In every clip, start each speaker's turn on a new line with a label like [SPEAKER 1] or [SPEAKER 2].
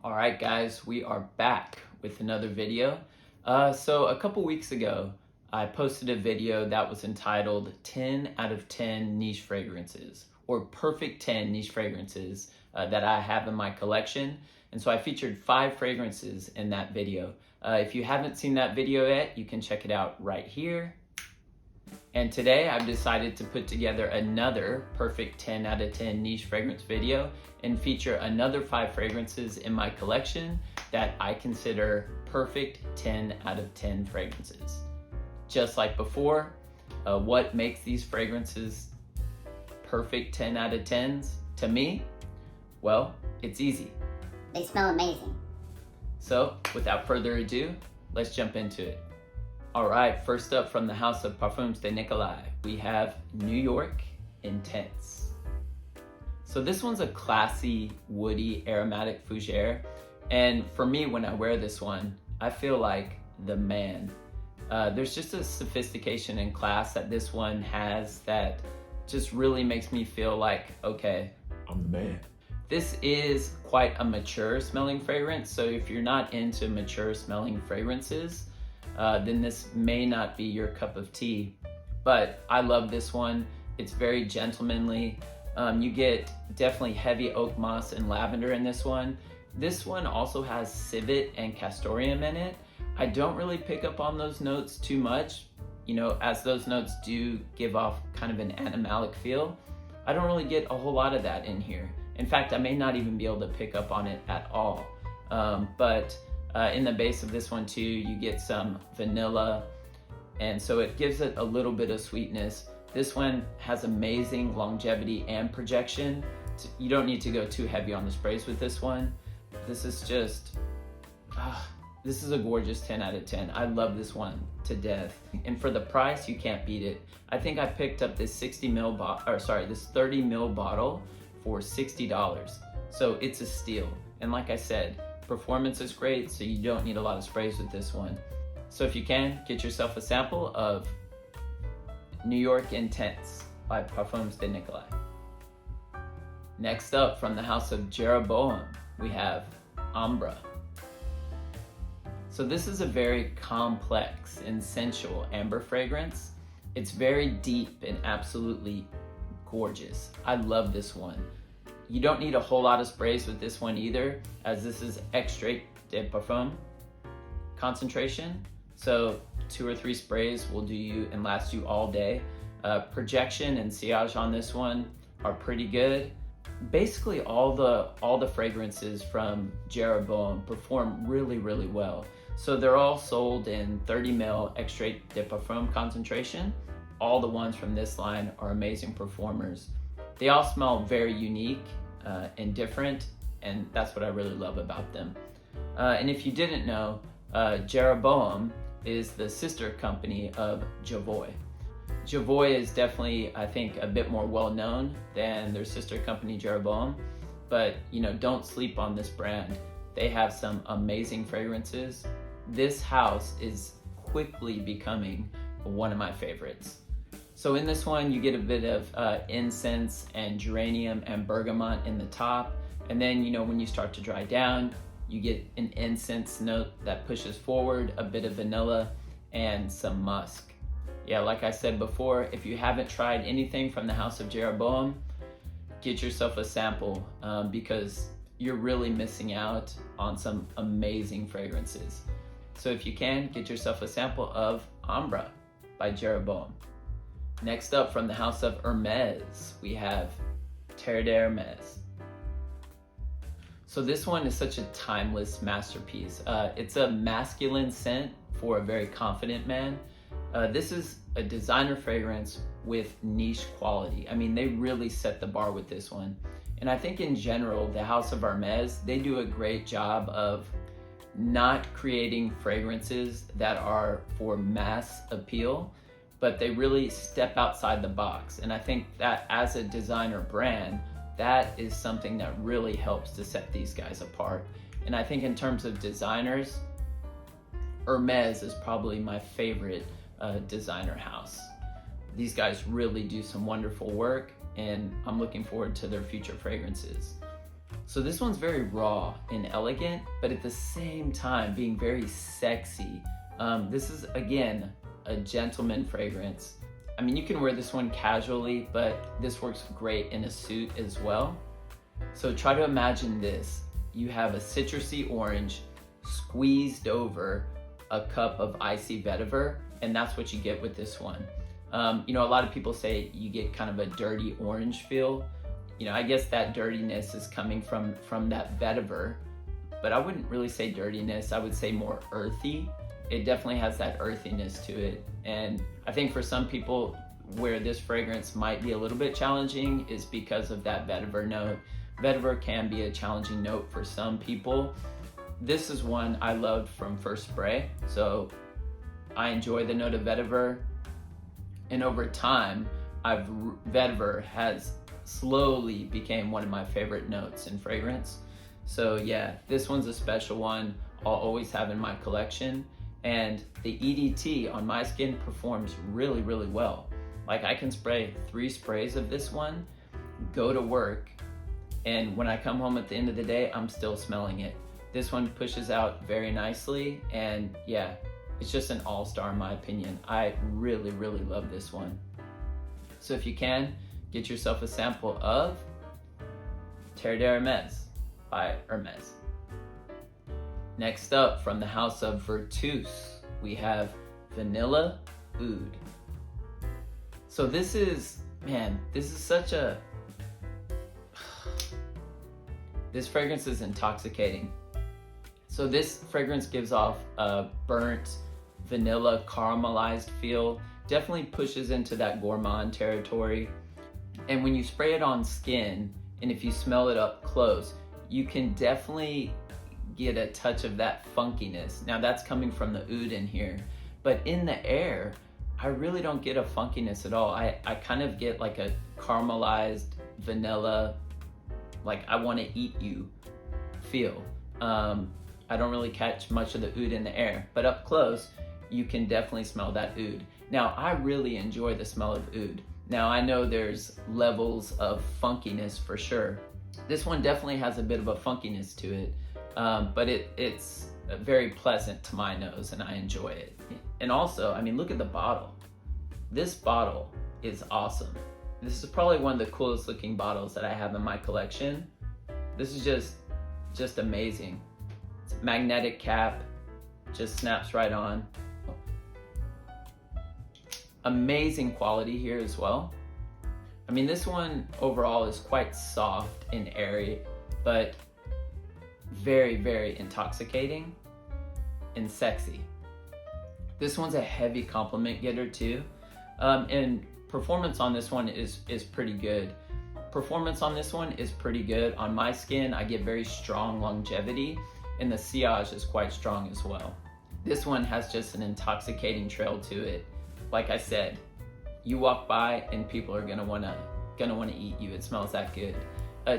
[SPEAKER 1] All right, guys, we are back with another video. So a couple weeks ago, I posted a video that was entitled 10 out of 10 niche fragrances, or perfect 10 niche fragrances that I have in my collection. And so I featured 5 fragrances in that video. If you haven't seen that video yet, you can check it out right here. And today I've decided to put together another perfect 10 out of 10 niche fragrance video and feature another 5 fragrances in my collection that I consider perfect 10 out of 10 fragrances. Just like before, what makes these fragrances perfect 10 out of 10s to me? Well, it's easy.
[SPEAKER 2] They smell amazing.
[SPEAKER 1] So without further ado, let's jump into it. All right, first up from the house of Parfums de Nicolai, we have New York Intense. So this one's a classy, woody, aromatic fougere. And for me, when I wear this one, I feel like the man. There's just a sophistication and class that this one has that just really makes me feel like, okay,
[SPEAKER 3] I'm the man.
[SPEAKER 1] This is quite a mature smelling fragrance. So if you're not into mature smelling fragrances, then this may not be your cup of tea. But I love this one. It's very gentlemanly. You get definitely heavy oak moss and lavender in this one. This one also has civet and castoreum in it. I don't really pick up on those notes too much, as those notes do give off kind of an animalic feel. I don't really get a whole lot of that in here. In fact, I may not even be able to pick up on it at all. But in the base of this one too, you get some vanilla, and so it gives it a little bit of sweetness. This one has amazing longevity and projection. You don't need to go too heavy on the sprays with this one. This is just, this is a gorgeous 10 out of 10. I love this one to death. And for the price, you can't beat it. I think I picked up this this 30 ml bottle for $60. So it's a steal. And like I said, performance is great, so you don't need a lot of sprays with this one. So if you can, get yourself a sample of New York Intense by Parfums de Nicolai. Next up, from the house of Jeroboam, we have Ombra. So this is a very complex and sensual amber fragrance. It's very deep and absolutely gorgeous. I love this one. You don't need a whole lot of sprays with this one either, as this is extrait de parfum concentration. So 2 or 3 sprays will do you and last you all day. Projection and sillage on this one are pretty good. Basically all the fragrances from Jeroboam perform really, really well. So they're all sold in 30 ml extrait de parfum concentration. All the ones from this line are amazing performers. They all smell very unique and different, and that's what I really love about them. And if you didn't know, Jeroboam is the sister company of Javoy. Javoy is definitely, I think, a bit more well-known than their sister company Jeroboam, but don't sleep on this brand. They have some amazing fragrances. This house is quickly becoming one of my favorites. So in this one, you get a bit of incense and geranium and bergamot in the top. And then, when you start to dry down, you get an incense note that pushes forward, a bit of vanilla, and some musk. Yeah, like I said before, if you haven't tried anything from the house of Jeroboam, get yourself a sample because you're really missing out on some amazing fragrances. So if you can, get yourself a sample of Ombra by Jeroboam. Next up, from the house of Hermes, we have Ter Hermes. So this one is such a timeless masterpiece. It's a masculine scent for a very confident man. This is a designer fragrance with niche quality. I mean, they really set the bar with this one. And I think in general, the house of Hermes, they do a great job of not creating fragrances that are for mass appeal, but they really step outside the box. And I think that as a designer brand, that is something that really helps to set these guys apart. And I think in terms of designers, Hermes is probably my favorite designer house. These guys really do some wonderful work, and I'm looking forward to their future fragrances. So this one's very raw and elegant, but at the same time being very sexy. This is, again, a gentleman fragrance. I mean, you can wear this one casually, but this works great in a suit as well. So try to imagine this. You have a citrusy orange squeezed over a cup of icy vetiver, and that's what you get with this one. A lot of people say you get kind of a dirty orange feel. I guess that dirtiness is coming from that vetiver, but I wouldn't really say dirtiness. I would say more earthy. It definitely has that earthiness to it. And I think for some people where this fragrance might be a little bit challenging is because of that vetiver note. Vetiver can be a challenging note for some people. This is one I loved from first spray, so I enjoy the note of vetiver. And over time, vetiver has slowly became one of my favorite notes in fragrance. So yeah, this one's a special one I'll always have in my collection. And the EDT on my skin performs really, really well. Like, I can spray 3 sprays of this one, go to work, and when I come home at the end of the day, I'm still smelling it. This one pushes out very nicely, and yeah, it's just an all-star in my opinion. I really, really love this one. So if you can, get yourself a sample of Ter Hermes by Hermes. Next up, from the house of Vertus, we have Vanilla Oud. So this is such a... This fragrance is intoxicating. So this fragrance gives off a burnt, vanilla, caramelized feel. Definitely pushes into that gourmand territory. And when you spray it on skin, and if you smell it up close, you can definitely get a touch of that funkiness. Now that's coming from the oud in here, but in the air, I really don't get a funkiness at all. I kind of get like a caramelized vanilla, like I want to eat you feel. I don't really catch much of the oud in the air, but up close, you can definitely smell that oud. Now, I really enjoy the smell of oud. Now, I know there's levels of funkiness for sure. This one definitely has a bit of a funkiness to it, but it's very pleasant to my nose and I enjoy it. And also, I mean, look at the bottle. This bottle is awesome. This is probably one of the coolest looking bottles that I have in my collection. This is just amazing. It's a magnetic cap, just snaps right on. Amazing quality here as well. I mean, this one overall is quite soft and airy, but very, very intoxicating and sexy. This one's a heavy compliment getter too. And performance on this one is pretty good. Performance on this one is pretty good. On my skin, I get very strong longevity, and the sillage is quite strong as well. This one has just an intoxicating trail to it. Like I said, you walk by and people are gonna wanna eat you. It smells that good.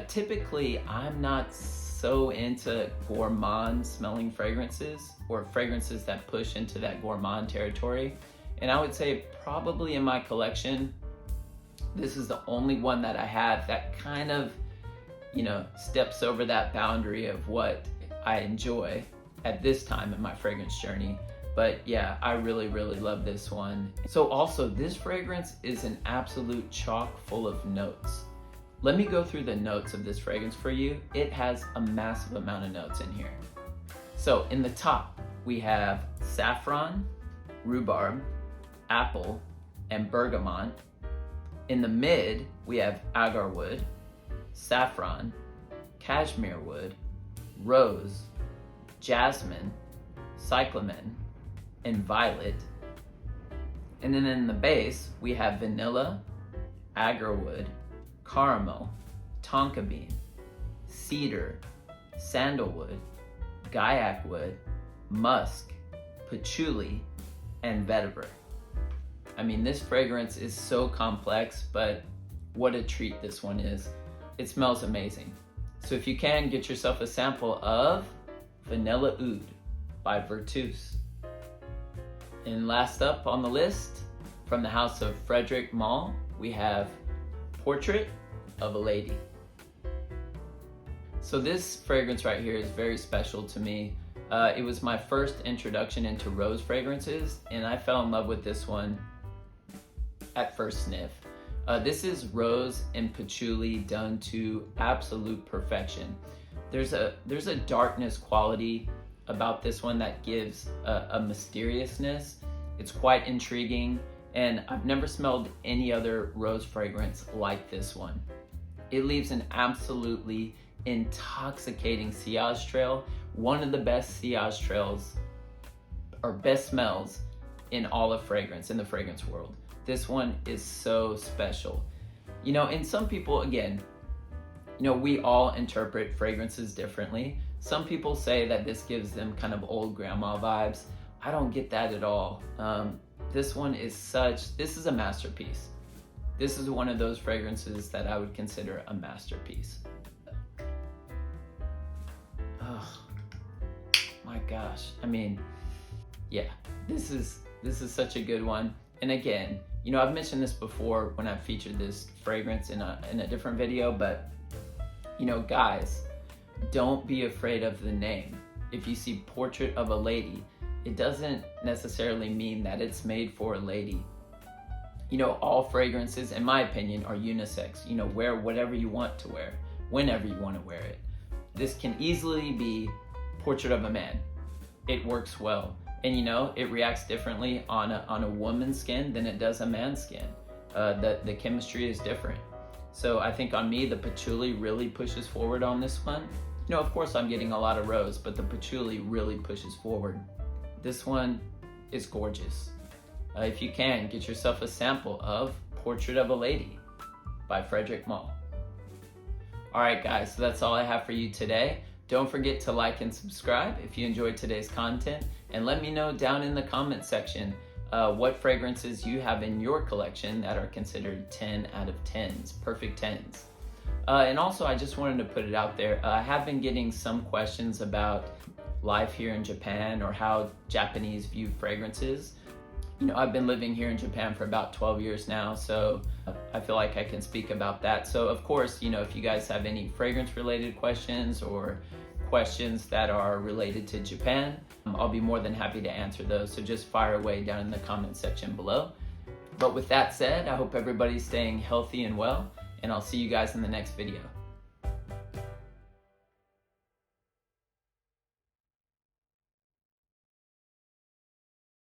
[SPEAKER 1] Typically, I'm not so into gourmand smelling fragrances or fragrances that push into that gourmand territory. And I would say probably in my collection, this is the only one that I have that kind of, steps over that boundary of what I enjoy at this time in my fragrance journey. But yeah, I really, really love this one. So also, this fragrance is an absolute chock full of notes. Let me go through the notes of this fragrance for you. It has a massive amount of notes in here. So in the top, we have saffron, rhubarb, apple, and bergamot. In the mid, we have agar wood, saffron, cashmere wood, rose, jasmine, cyclamen, and violet. And then in the base, we have vanilla, agar wood, caramel, tonka bean, cedar, sandalwood, gaiac wood, musk, patchouli, and vetiver. I mean, this fragrance is so complex, but what a treat this one is. It smells amazing. So if you can, get yourself a sample of Vanilla Oud by Vertus. And last up on the list, from the house of Frederick Maul, we have Portrait of a Lady. So this fragrance right here is very special to me. It was my first introduction into rose fragrances, and I fell in love with this one at first sniff. This is rose and patchouli done to absolute perfection. There's a darkness quality about this one that gives a mysteriousness. It's quite intriguing, and I've never smelled any other rose fragrance like this one. It leaves an absolutely intoxicating sillage trail, one of the best sillage trails or best smells in all of fragrance, in the fragrance world. This one is so special. You know, and some people, again, you know, we all interpret fragrances differently. Some people say that this gives them kind of old grandma vibes. I don't get that at all. This one is this is a masterpiece. This is one of those fragrances that I would consider a masterpiece. Oh my gosh. I mean, yeah, this is such a good one. And again, you know, I've mentioned this before when I've featured this fragrance in a different video, but you know, guys, don't be afraid of the name. If you see Portrait of a Lady, it doesn't necessarily mean that it's made for a lady. You know, all fragrances, in my opinion, are unisex. You know, wear whatever you want to wear, whenever you want to wear it. This can easily be Portrait of a Man. It works well. And you know, it reacts differently on a woman's skin than it does a man's skin. The chemistry is different. So I think on me, the patchouli really pushes forward on this one. You know, of course I'm getting a lot of rose, but the patchouli really pushes forward. This one is gorgeous. If you can, get yourself a sample of Portrait of a Lady by Frederick Maul. All right, guys, so that's all I have for you today. Don't forget to like and subscribe if you enjoyed today's content, and let me know down in the comment section what fragrances you have in your collection that are considered 10 out of 10s, perfect 10s. And also, I just wanted to put it out there. I have been getting some questions about life here in Japan or how Japanese view fragrances. You know, I've been living here in Japan for about 12 years now, so I feel like I can speak about that. So of course, you know, if you guys have any fragrance related questions or questions that are related to Japan, I'll be more than happy to answer those. So just fire away down in the comment section below. But with that said, I hope everybody's staying healthy and well, and I'll see you guys in the next video.